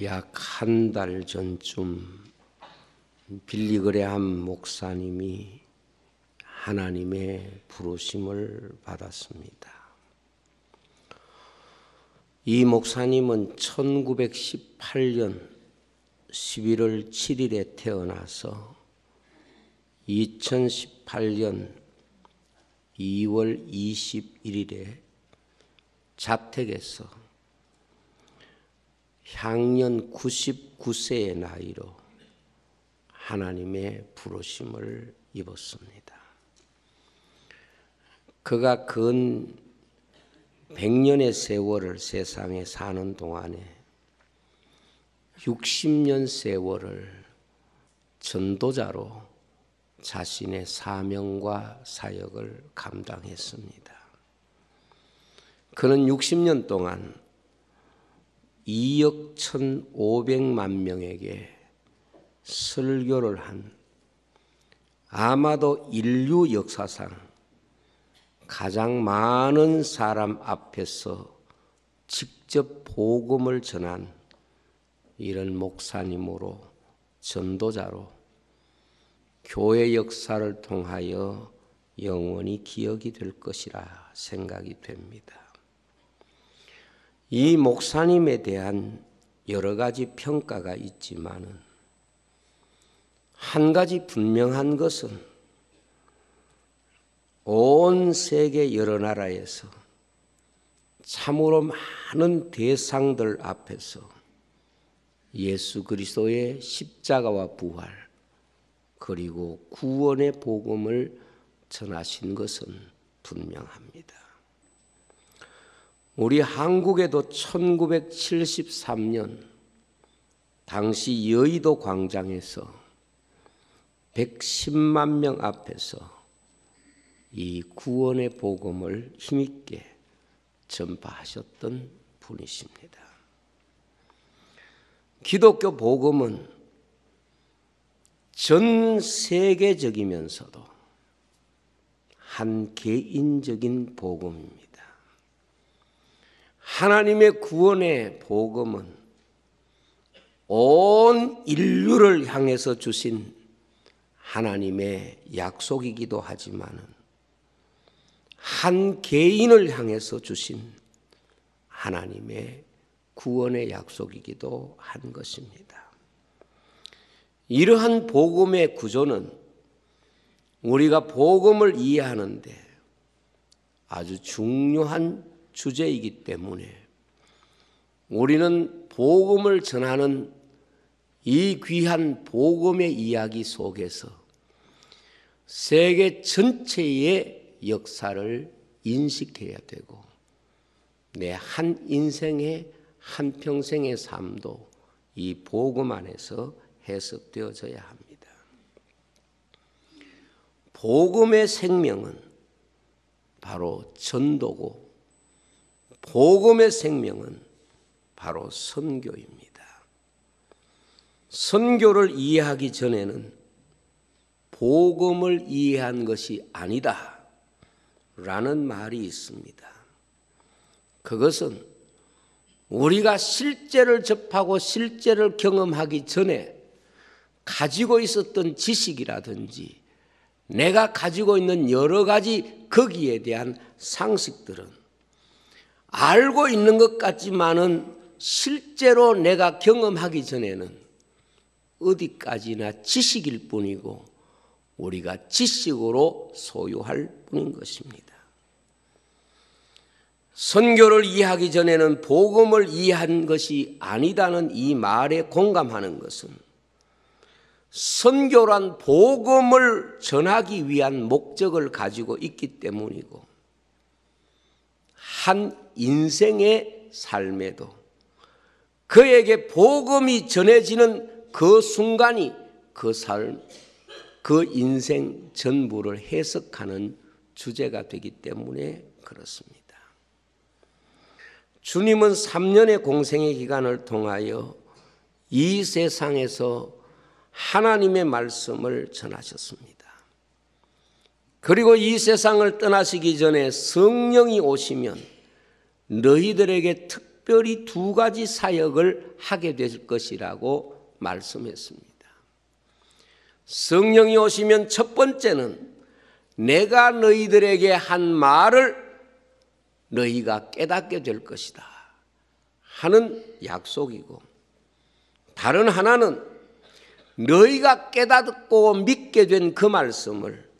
약 한 달 전쯤 빌리그레함 목사님이 하나님의 부르심을 받았습니다. 이 목사님은 1918년 11월 7일에 태어나서 2018년 2월 21일에 자택에서 향년 99세의 나이로 하나님의 부르심을 입었습니다. 그가 근 100년의 세월을 세상에 사는 동안에 60년 세월을 전도자로 자신의 사명과 사역을 감당했습니다. 그는 60년 동안 2억 1,500만 명에게 설교를 한 아마도 인류 역사상 가장 많은 사람 앞에서 직접 복음을 전한 이런 목사님으로 전도자로 교회 역사를 통하여 영원히 기억이 될 것이라 생각이 됩니다. 이 목사님에 대한 여러 가지 평가가 있지만은 한 가지 분명한 것은 온 세계 여러 나라에서 참으로 많은 대상들 앞에서 예수 그리스도의 십자가와 부활 그리고 구원의 복음을 전하신 것은 분명합니다. 우리 한국에도 1973년 당시 여의도 광장에서 110만 명 앞에서 이 구원의 복음을 힘있게 전파하셨던 분이십니다. 기독교 복음은 전 세계적이면서도 한 개인적인 복음입니다. 하나님의 구원의 복음은 온 인류를 향해서 주신 하나님의 약속이기도 하지만 한 개인을 향해서 주신 하나님의 구원의 약속이기도 한 것입니다. 이러한 복음의 구조는 우리가 복음을 이해하는데 아주 중요한 주제이기 때문에 우리는 복음을 전하는 이 귀한 복음의 이야기 속에서 세계 전체의 역사를 인식해야 되고 내 한 인생의 한 평생의 삶도 이 복음 안에서 해석되어져야 합니다. 복음의 생명은 바로 전도고 복음의 생명은 바로 선교입니다. 선교를 이해하기 전에는 복음을 이해한 것이 아니다 라는 말이 있습니다. 그것은 우리가 실제를 접하고 실제를 경험하기 전에 가지고 있었던 지식이라든지 내가 가지고 있는 여러 가지 거기에 대한 상식들은 알고 있는 것 같지만은 실제로 내가 경험하기 전에는 어디까지나 지식일 뿐이고 우리가 지식으로 소유할 뿐인 것입니다. 선교를 이해하기 전에는 복음을 이해한 것이 아니다는 이 말에 공감하는 것은 선교란 복음을 전하기 위한 목적을 가지고 있기 때문이고 한 인생의 삶에도 그에게 복음이 전해지는 그 순간이 그 삶, 그 인생 전부를 해석하는 주제가 되기 때문에 그렇습니다. 주님은 3년의 공생의 기간을 통하여 이 세상에서 하나님의 말씀을 전하셨습니다. 그리고 이 세상을 떠나시기 전에 성령이 오시면 너희들에게 특별히 두 가지 사역을 하게 될 것이라고 말씀했습니다. 성령이 오시면 첫 번째는 내가 너희들에게 한 말을 너희가 깨닫게 될 것이다 하는 약속이고, 다른 하나는 너희가 깨닫고 믿게 된 그 말씀을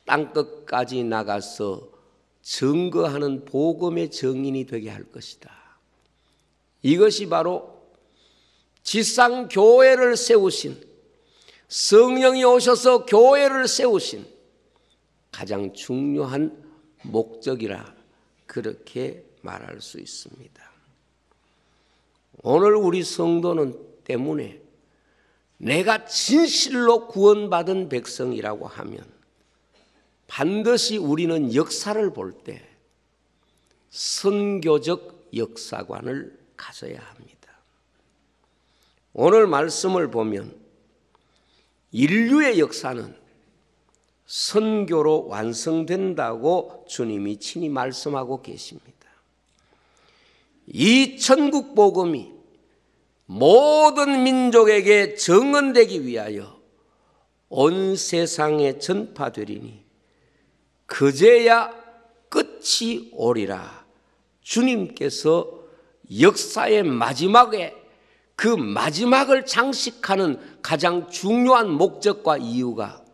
땅끝까지 나가서 증거하는 복음의 증인이 되게 할 것이다. 이것이 바로 지상 교회를 세우신, 성령이 오셔서 교회를 세우신 가장 중요한 목적이라 그렇게 말할 수 있습니다. 오늘 우리 성도는 때문에 내가 진실로 구원받은 백성이라고 하면 반드시 우리는 역사를 볼 때 선교적 역사관을 가져야 합니다. 오늘 말씀을 보면 인류의 역사는 선교로 완성된다고 주님이 친히 말씀하고 계십니다. 이 천국 복음이 모든 민족에게 증언되기 위하여 온 세상에 전파되리니 그제야 끝이 오리라. 주님께서 역사의 마지막에 그 마지막을 장식하는 가장 중요한 목적과 이유가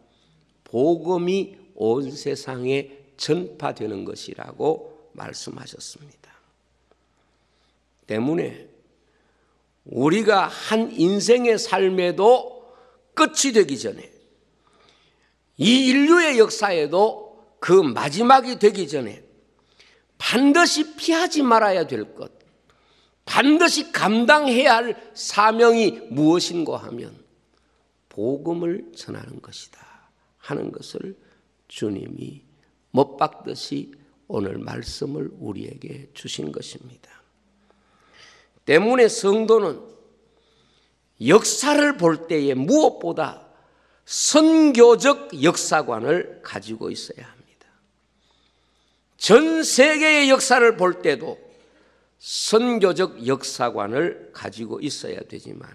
복음이 온 세상에 전파되는 것이라고 말씀하셨습니다. 때문에 우리가 한 인생의 삶에도 끝이 되기 전에, 이 인류의 역사에도 그 마지막이 되기 전에 반드시 피하지 말아야 될 것, 반드시 감당해야 할 사명이 무엇인가 하면 복음을 전하는 것이다 하는 것을 주님이 못 박듯이 오늘 말씀을 우리에게 주신 것입니다. 때문에 성도는 역사를 볼 때에 무엇보다 선교적 역사관을 가지고 있어야 합니다. 전 세계의 역사를 볼 때도 선교적 역사관을 가지고 있어야 되지만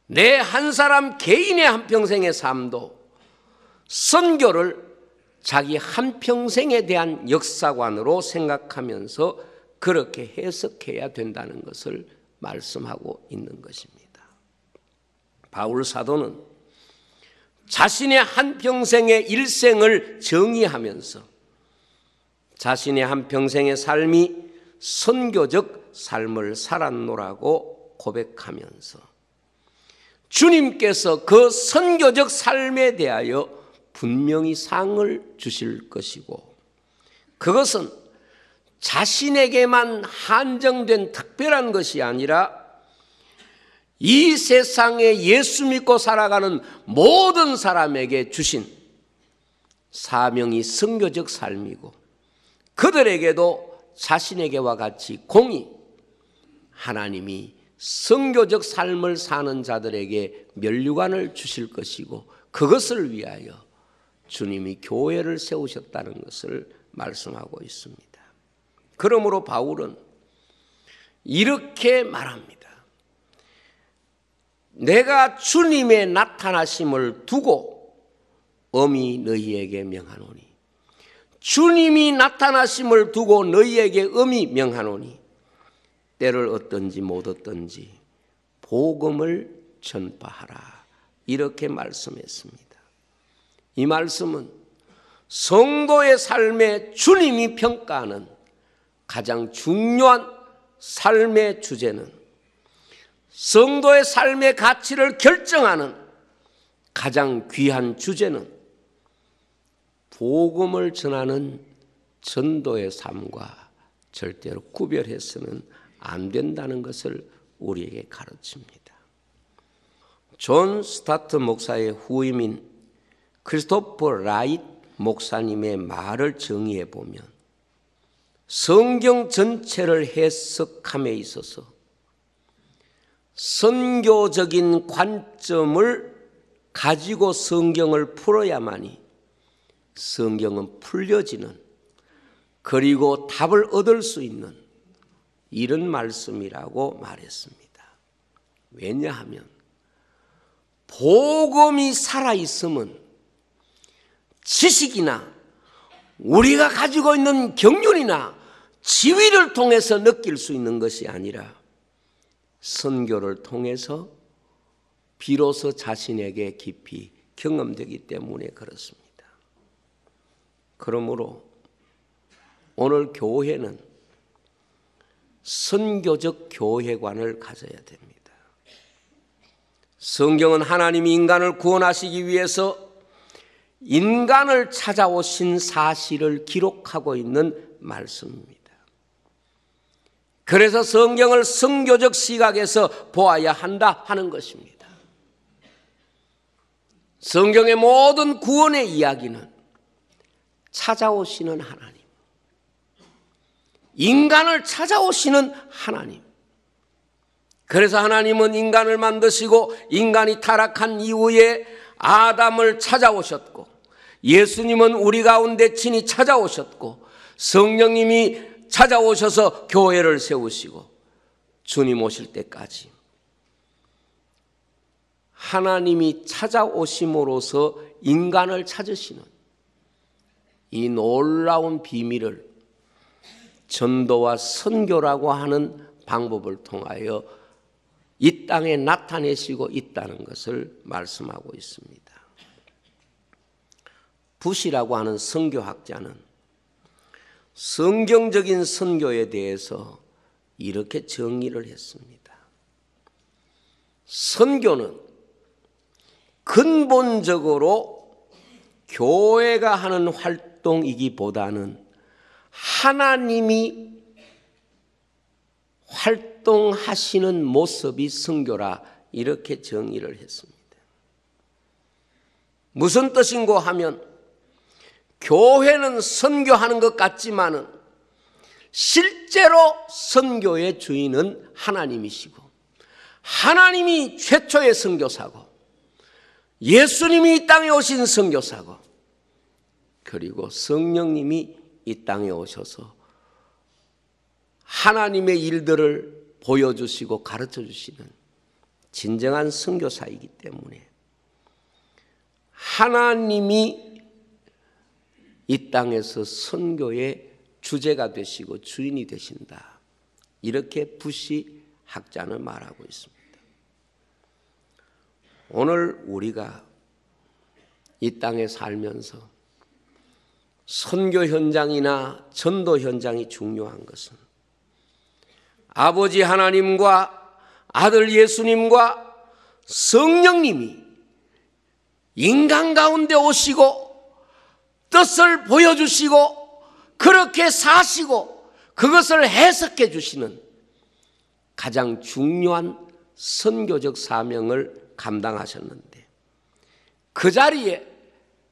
내 한 사람 개인의 한평생의 삶도 선교를 자기 한평생에 대한 역사관으로 생각하면서 그렇게 해석해야 된다는 것을 말씀하고 있는 것입니다. 바울 사도는 자신의 한평생의 일생을 정의하면서 자신의 한평생의 삶이 선교적 삶을 살았노라고 고백하면서 주님께서 그 선교적 삶에 대하여 분명히 상을 주실 것이고, 그것은 자신에게만 한정된 특별한 것이 아니라 이 세상에 예수 믿고 살아가는 모든 사람에게 주신 사명이 선교적 삶이고, 그들에게도 자신에게와 같이 공히 하나님이 선교적 삶을 사는 자들에게 면류관을 주실 것이고, 그것을 위하여 주님이 교회를 세우셨다는 것을 말씀하고 있습니다. 그러므로 바울은 이렇게 말합니다. 내가 주님의 나타나심을 두고 엄히 너희에게 명하노니, 주님이 나타나심을 두고 너희에게 엄히 명하노니 때를 얻든지 못 얻든지 복음을 전파하라, 이렇게 말씀했습니다. 이 말씀은 성도의 삶에 주님이 평가하는 가장 중요한 삶의 주제는, 성도의 삶의 가치를 결정하는 가장 귀한 주제는 복음을 전하는 전도의 삶과 절대로 구별해서는 안 된다는 것을 우리에게 가르칩니다. 존 스타트 목사의 후임인 크리스토퍼 라이트 목사님의 말을 정의해 보면 성경 전체를 해석함에 있어서 선교적인 관점을 가지고 성경을 풀어야만이 성경은 풀려지는, 그리고 답을 얻을 수 있는 이런 말씀이라고 말했습니다. 왜냐하면 복음이 살아있으면 지식이나 우리가 가지고 있는 경륜이나 지위를 통해서 느낄 수 있는 것이 아니라 선교를 통해서 비로소 자신에게 깊이 경험되기 때문에 그렇습니다. 그러므로 오늘 교회는 선교적 교회관을 가져야 됩니다. 성경은 하나님이 인간을 구원하시기 위해서 인간을 찾아오신 사실을 기록하고 있는 말씀입니다. 그래서 성경을 선교적 시각에서 보아야 한다 하는 것입니다. 성경의 모든 구원의 이야기는 찾아오시는 하나님, 인간을 찾아오시는 하나님. 그래서 하나님은 인간을 만드시고 인간이 타락한 이후에 아담을 찾아오셨고, 예수님은 우리 가운데 친히 찾아오셨고, 성령님이 찾아오셔서 교회를 세우시고 주님 오실 때까지 하나님이 찾아오심으로써 인간을 찾으시는 이 놀라운 비밀을 전도와 선교라고 하는 방법을 통하여 이 땅에 나타내시고 있다는 것을 말씀하고 있습니다. 부시라고 하는 선교학자는 성경적인 선교에 대해서 이렇게 정의를 했습니다. 선교는 근본적으로 교회가 하는 활동이기보다는 하나님이 활동하시는 모습이 선교라 이렇게 정의를 했습니다. 무슨 뜻인고 하면 교회는 선교하는 것 같지만은 실제로 선교의 주인은 하나님이시고 하나님이 최초의 선교사고 예수님이 이 땅에 오신 선교사고 그리고 성령님이 이 땅에 오셔서 하나님의 일들을 보여주시고 가르쳐 주시는 진정한 선교사이기 때문에 하나님이 이 땅에서 선교의 주제가 되시고 주인이 되신다. 이렇게 부시 학자는 말하고 있습니다. 오늘 우리가 이 땅에 살면서 선교 현장이나 전도 현장이 중요한 것은 아버지 하나님과 아들 예수님과 성령님이 인간 가운데 오시고 뜻을 보여주시고 그렇게 사시고 그것을 해석해 주시는 가장 중요한 선교적 사명을 감당하셨는데 그 자리에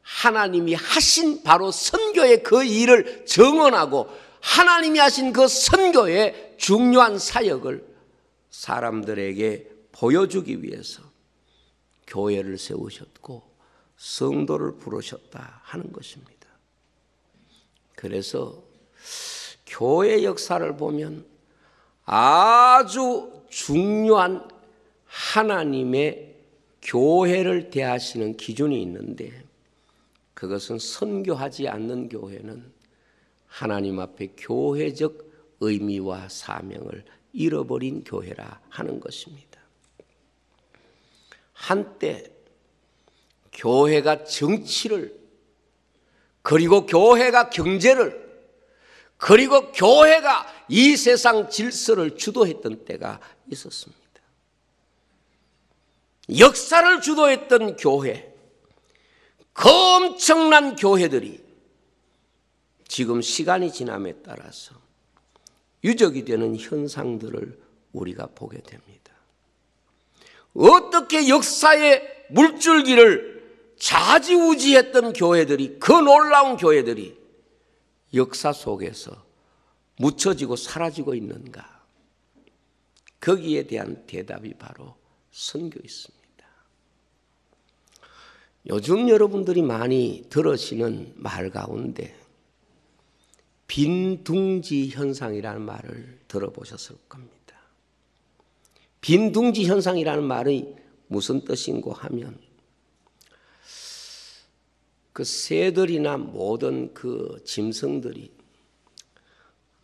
하나님이 하신 바로 선교의 그 일을 증언하고 하나님이 하신 그 선교의 중요한 사역을 사람들에게 보여주기 위해서 교회를 세우셨고 성도를 부르셨다 하는 것입니다. 그래서 교회 역사를 보면 아주 중요한 하나님의 교회를 대하시는 기준이 있는데 그것은 선교하지 않는 교회는 하나님 앞에 교회적 의미와 사명을 잃어버린 교회라 하는 것입니다. 한때 교회가 정치를 그리고 교회가 경제를 그리고 교회가 이 세상 질서를 주도했던 때가 있었습니다. 역사를 주도했던 교회, 그 엄청난 교회들이 지금 시간이 지남에 따라서 유적이 되는 현상들을 우리가 보게 됩니다. 어떻게 역사의 물줄기를 좌지우지했던 교회들이 그 놀라운 교회들이 역사 속에서 묻혀지고 사라지고 있는가? 거기에 대한 대답이 바로 선교있습니다. 요즘 여러분들이 많이 들으시는 말 가운데 빈둥지 현상이라는 말을 들어보셨을 겁니다. 빈둥지 현상이라는 말이 무슨 뜻인고 하면 그 새들이나 모든 그 짐승들이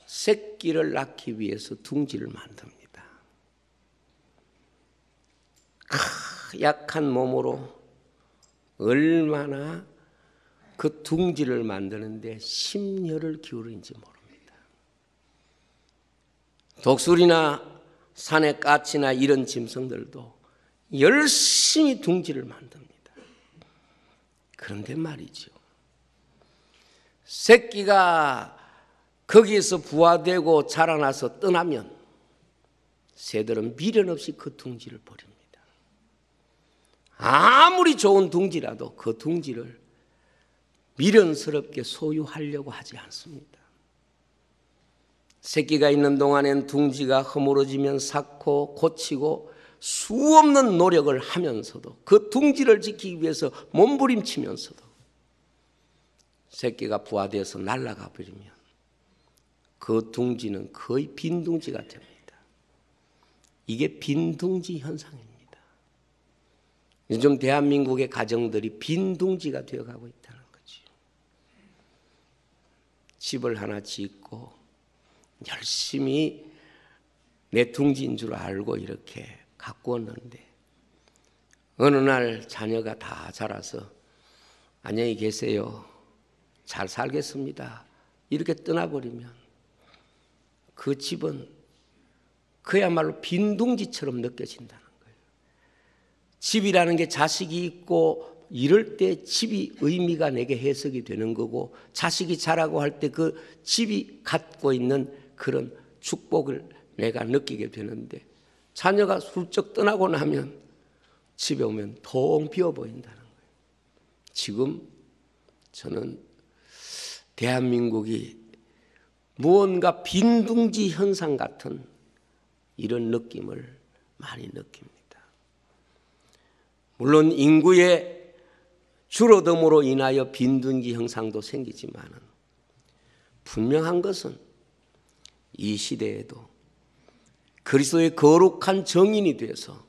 새끼를 낳기 위해서 둥지를 만듭니다. 약한 몸으로 얼마나 그 둥지를 만드는데 심혈을 기울인지 모릅니다. 독수리나 산의 까치나 이런 짐승들도 열심히 둥지를 만듭니다. 그런데 말이죠, 새끼가 거기에서 부화되고 자라나서 떠나면 새들은 미련 없이 그 둥지를 버립니다. 아무리 좋은 둥지라도 그 둥지를 미련스럽게 소유하려고 하지 않습니다. 새끼가 있는 동안엔 둥지가 허물어지면 삭고 고치고 수없는 노력을 하면서도 그 둥지를 지키기 위해서 몸부림치면서도 새끼가 부화되어서 날아가 버리면 그 둥지는 거의 빈 둥지가 됩니다. 이게 빈 둥지 현상입니다. 요즘 대한민국의 가정들이 빈 둥지가 되어가고 있다는 거죠. 집을 하나 짓고 열심히 내 둥지인 줄 알고 이렇게 가꾸었는데 어느 날 자녀가 다 자라서 안녕히 계세요, 잘 살겠습니다 이렇게 떠나버리면 그 집은 그야말로 빈 둥지처럼 느껴진다는 거예요. 집이라는 게 자식이 있고 이럴 때 집이 의미가 내게 해석이 되는 거고, 자식이 자라고 할 때 그 집이 갖고 있는 그런 축복을 내가 느끼게 되는데, 자녀가 훌쩍 떠나고 나면 집에 오면 텅 비어 보인다는 거예요. 지금 저는 대한민국이 무언가 빈둥지 현상 같은 이런 느낌을 많이 느낍니다. 물론 인구의 줄어듦으로 인하여 빈둥지 현상도 생기지만 분명한 것은 이 시대에도 그리스도의 거룩한 정인이 되어서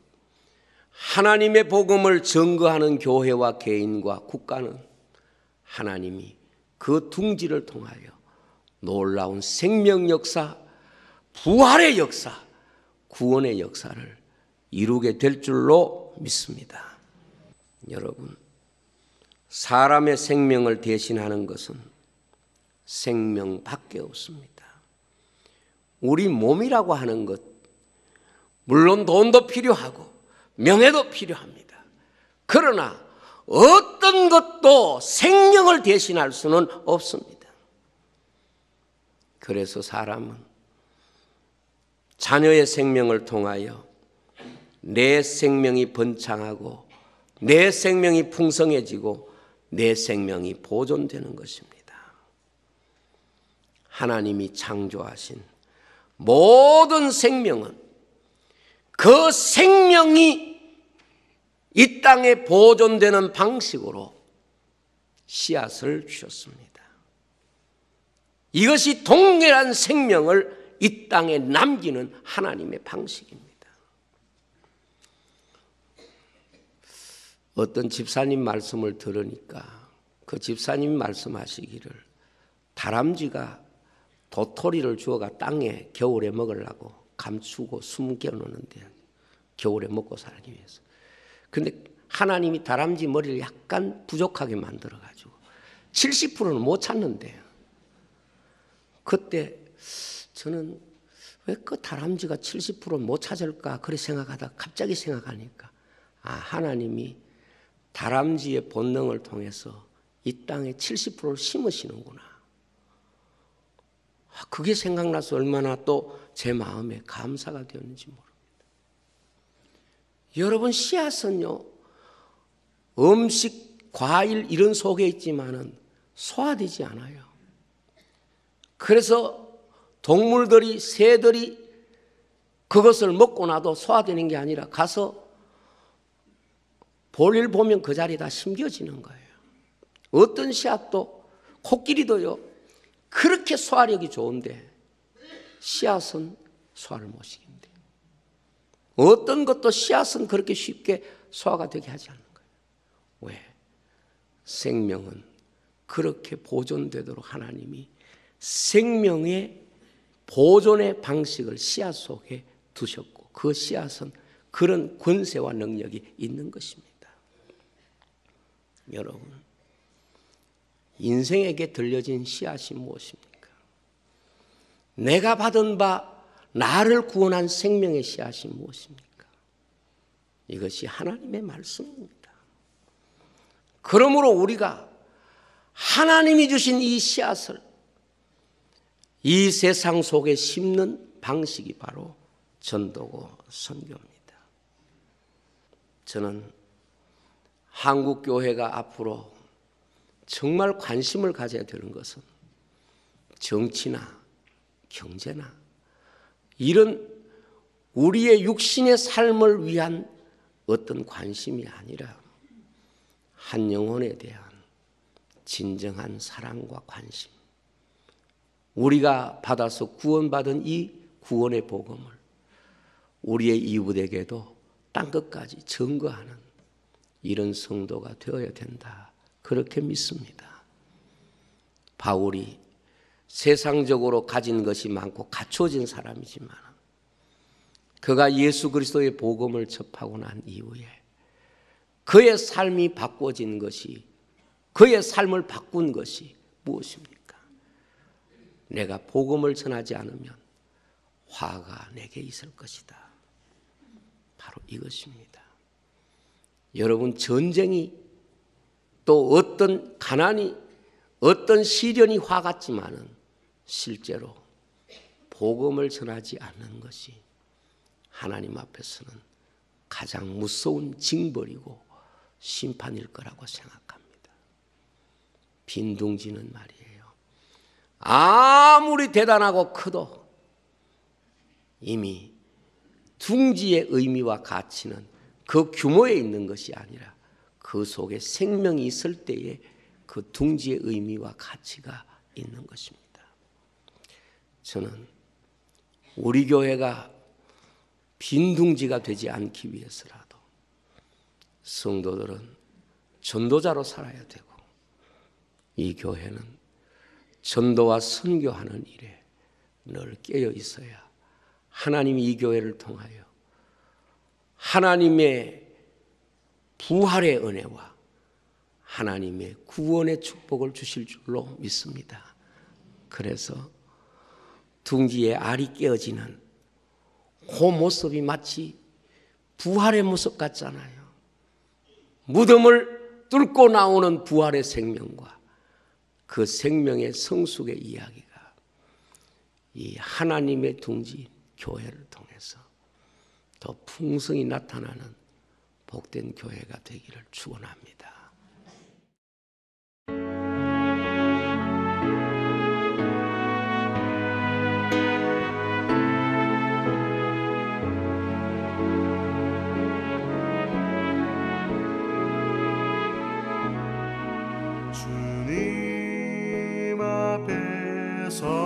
하나님의 복음을 증거하는 교회와 개인과 국가는 하나님이 그 둥지를 통하여 놀라운 생명 역사, 부활의 역사, 구원의 역사를 이루게 될 줄로 믿습니다. 여러분, 사람의 생명을 대신하는 것은 생명밖에 없습니다. 우리 몸이라고 하는 것, 물론 돈도 필요하고 명예도 필요합니다. 그러나 어떤 것도 생명을 대신할 수는 없습니다. 그래서 사람은 자녀의 생명을 통하여 내 생명이 번창하고 내 생명이 풍성해지고 내 생명이 보존되는 것입니다. 하나님이 창조하신 모든 생명은 그 생명이 이 땅에 보존되는 방식으로 씨앗을 주셨습니다. 이것이 동일한 생명을 이 땅에 남기는 하나님의 방식입니다. 어떤 집사님 말씀을 들으니까 그 집사님이 말씀하시기를 다람쥐가 도토리를 주워가 땅에 겨울에 먹으려고 감추고 숨겨 놓는데, 겨울에 먹고 살기 위해서. 그런데 하나님이 다람쥐 머리를 약간 부족하게 만들어가지고 70%는 못 찾는데요. 그때 저는 왜 그 다람쥐가 70% 못 찾을까 그래 생각하다가 갑자기 생각하니까 하나님이 다람쥐의 본능을 통해서 이 땅에 70%를 심으시는구나. 그게 생각나서 얼마나 또 제 마음에 감사가 되었는지 모릅니다. 여러분, 씨앗은요, 음식, 과일 이런 속에 있지만은 소화되지 않아요. 그래서 동물들이, 새들이 그것을 먹고 나도 소화되는 게 아니라 가서 볼일 보면 그 자리에 다 심겨지는 거예요. 어떤 씨앗도, 코끼리도요, 그렇게 소화력이 좋은데 씨앗은 소화를 못 시킨대. 어떤 것도 씨앗은 그렇게 쉽게 소화가 되게 하지 않는 거예요. 왜? 생명은 그렇게 보존되도록 하나님이 생명의 보존의 방식을 씨앗 속에 두셨고 그 씨앗은 그런 권세와 능력이 있는 것입니다. 여러분, 인생에게 들려진 씨앗이 무엇입니까? 내가 받은 바 나를 구원한 생명의 씨앗이 무엇입니까? 이것이 하나님의 말씀입니다. 그러므로 우리가 하나님이 주신 이 씨앗을 이 세상 속에 심는 방식이 바로 전도고 선교입니다. 저는 한국 교회가 앞으로 정말 관심을 가져야 되는 것은 정치나 경제나 이런 우리의 육신의 삶을 위한 어떤 관심이 아니라 한 영혼에 대한 진정한 사랑과 관심, 우리가 받아서 구원받은 이 구원의 복음을 우리의 이웃에게도 땅 끝까지 증거하는 이런 성도가 되어야 된다. 그렇게 믿습니다. 바울이 세상적으로 가진 것이 많고 갖춰진 사람이지만 그가 예수 그리스도의 복음을 접하고 난 이후에 그의 삶이 바꿔진 것이, 그의 삶을 바꾼 것이 무엇입니까? 내가 복음을 전하지 않으면 화가 내게 있을 것이다. 바로 이것입니다. 여러분, 전쟁이 또 어떤 가난이, 어떤 시련이 화 같지만은 실제로 복음을 전하지 않는 것이 하나님 앞에서는 가장 무서운 징벌이고 심판일 거라고 생각합니다. 빈둥지는 말이에요. 아무리 대단하고 커도 이미 둥지의 의미와 가치는 그 규모에 있는 것이 아니라 그 속에 생명이 있을 때에 그 둥지의 의미와 가치가 있는 것입니다. 저는 우리 교회가 빈둥지가 되지 않기 위해서라도 성도들은 전도자로 살아야 되고 이 교회는 전도와 선교하는 일에 늘 깨어 있어야 하나님이 이 교회를 통하여 하나님의 부활의 은혜와 하나님의 구원의 축복을 주실 줄로 믿습니다. 그래서 둥지에 알이 깨어지는 그 모습이 마치 부활의 모습 같잖아요. 무덤을 뚫고 나오는 부활의 생명과 그 생명의 성숙의 이야기가 이 하나님의 둥지 교회를 통해서 더 풍성히 나타나는 복된 교회가 되기를 축원합니다. 주님 앞에서